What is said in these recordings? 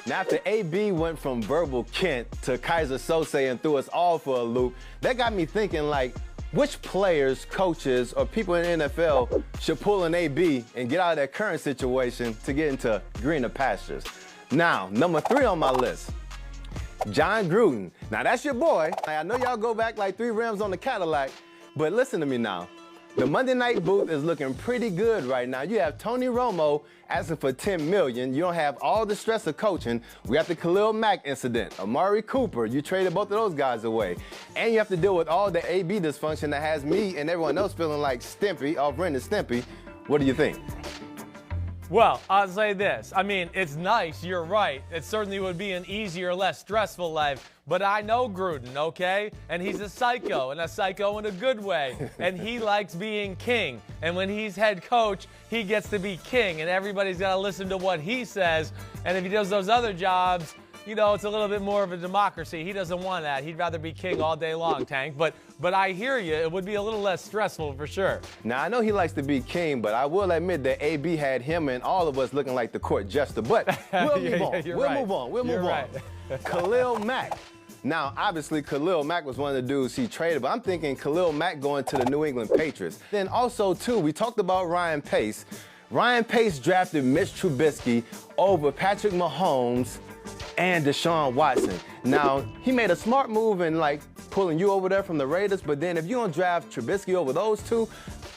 Now, after AB went from verbal Kent to Kaiser Sose and threw us all for a loop, that got me thinking, like, which players, coaches, or people in the NFL should pull an AB and get out of their current situation to get into greener pastures? Now, number 3 on my list, John Gruden. Now, that's your boy. I know y'all go back like 3 rims on the Cadillac, but listen to me now. The Monday night booth is looking pretty good right now. You have Tony Romo asking for $10 million. You don't have all the stress of coaching. We got the Khalil Mack incident. Amari Cooper, you traded both of those guys away. And you have to deal with all the AB dysfunction that has me and everyone else feeling like Stimpy, off Ren and Stimpy. What do you think? Well, I'll say this. I mean, it's nice. You're right. It certainly would be an easier, less stressful life. But I know Gruden, okay? And he's a psycho in a good way. And he likes being king. And when he's head coach, he gets to be king. And everybody's got to listen to what he says. And if he does those other jobs, you know, it's a little bit more of a democracy. He doesn't want that. He'd rather be king all day long, Tank. But I hear you. It would be a little less stressful for sure. Now, I know he likes to be king, but I will admit that AB had him and all of us looking like the court jester. But we'll move on. We'll move on. Khalil Mack. Now, obviously, Khalil Mack was one of the dudes he traded, but I'm thinking Khalil Mack going to the New England Patriots. Then also, too, we talked about Ryan Pace. Ryan Pace drafted Mitch Trubisky over Patrick Mahomes and Deshaun Watson. Now, he made a smart move in, like, pulling you over there from the Raiders, but then if you don't draft Trubisky over those two,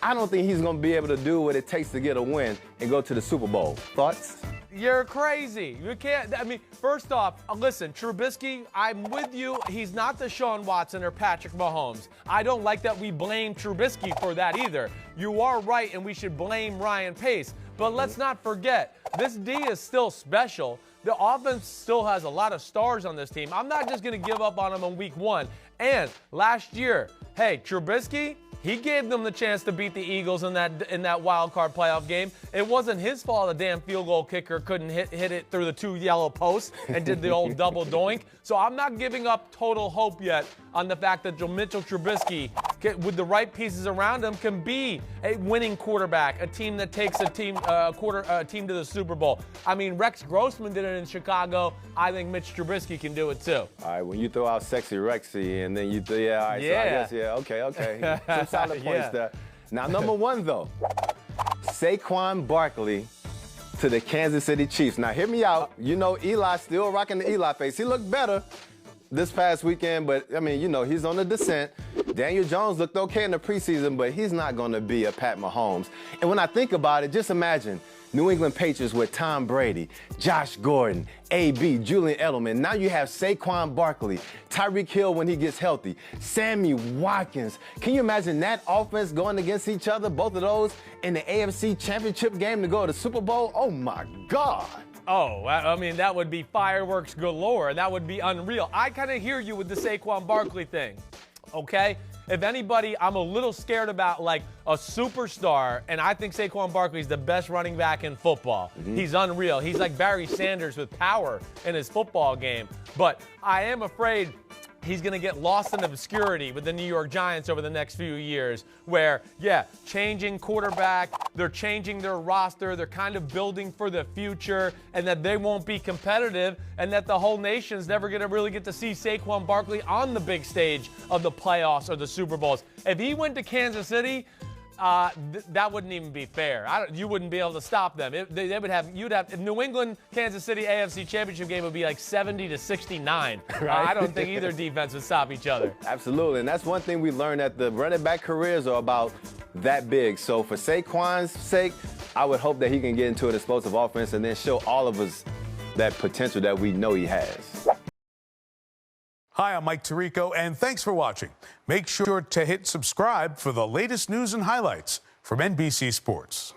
I don't think he's going to be able to do what it takes to get a win and go to the Super Bowl. Thoughts? You're crazy. You can't. I mean, first off, listen, Trubisky, I'm with you. He's not Deshaun Watson or Patrick Mahomes. I don't like that we blame Trubisky for that either. You are right, and we should blame Ryan Pace. But let's not forget, this D is still special. The offense still has a lot of stars on this team. I'm not just going to give up on him on week 1. And last year, hey, Trubisky, he gave them the chance to beat the Eagles in that wild card playoff game. It wasn't his fault the damn field goal kicker couldn't hit it through the 2 yellow posts and did the old double doink. So I'm not giving up total hope yet on the fact that Mitchell Trubisky, with the right pieces around him, can be a winning quarterback, a team that takes a team to the Super Bowl. I mean, Rex Grossman did it in Chicago. I think Mitch Trubisky can do it too. All right, when you throw out Sexy Rexy and then you all right, yeah. So I guess, okay. Some solid points there. Now, number 1, though, Saquon Barkley to the Kansas City Chiefs. Now, hear me out. You know, Eli still rocking the Eli face. He looked better this past weekend, but, I mean, you know, he's on the descent. Daniel Jones looked okay in the preseason, but he's not going to be a Pat Mahomes. And when I think about it, just imagine New England Patriots with Tom Brady, Josh Gordon, AB, Julian Edelman. Now you have Saquon Barkley, Tyreek Hill when he gets healthy, Sammy Watkins. Can you imagine that offense going against each other, both of those, in the AFC Championship game to go to the Super Bowl? Oh, my God. Oh, I mean, that would be fireworks galore. That would be unreal. I kind of hear you with the Saquon Barkley thing, okay? If anybody, I'm a little scared about, like, a superstar, and I think Saquon Barkley is the best running back in football. He's unreal. He's like Barry Sanders with power in his football game. But I am afraid he's going to get lost in obscurity with the New York Giants over the next few years where, yeah, changing quarterback, they're changing their roster, they're kind of building for the future, and that they won't be competitive, and that the whole nation's never going to really get to see Saquon Barkley on the big stage of the playoffs or the Super Bowls. If he went to Kansas City, that wouldn't even be fair. You wouldn't be able to stop them. If New England, Kansas City AFC Championship game would be like 70-69. Right? I don't think either defense would stop each other. Absolutely, and that's one thing we learned, that the running back careers are about that big. So for Saquon's sake, I would hope that he can get into an explosive offense and then show all of us that potential that we know he has. Hi, I'm Mike Tirico, and thanks for watching. Make sure to hit subscribe for the latest news and highlights from NBC Sports.